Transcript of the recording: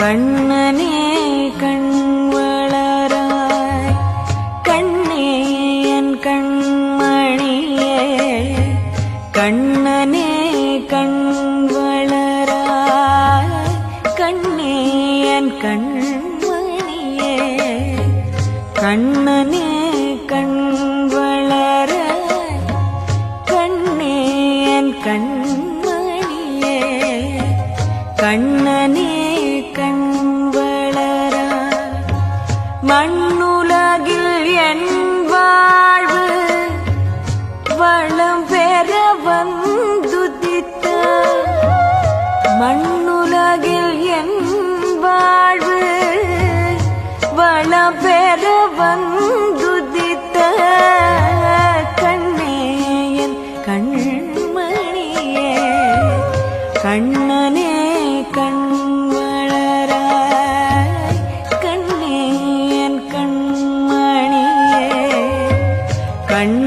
கண்ணனே கண் வளராய் கண்ணே என் கண்மணியே கண்ணனே கண் வளராய் கண்ணே என் கண்மணியே கண்ணனே கண் வளராய் கண்ணே என் கண்மணியே கண்ணனே கண் வளராய் மண்ணுலகில் என் வாழ்வு வளம் பெற வந்துதித்த மண்ணுலகில் என் வாழ்வு வளம் பெற வந்துதித்த கண்ணே என் கண்மணியே கண்ணனே கண் வளராய் கண்ணே என் கண்மணியே கண்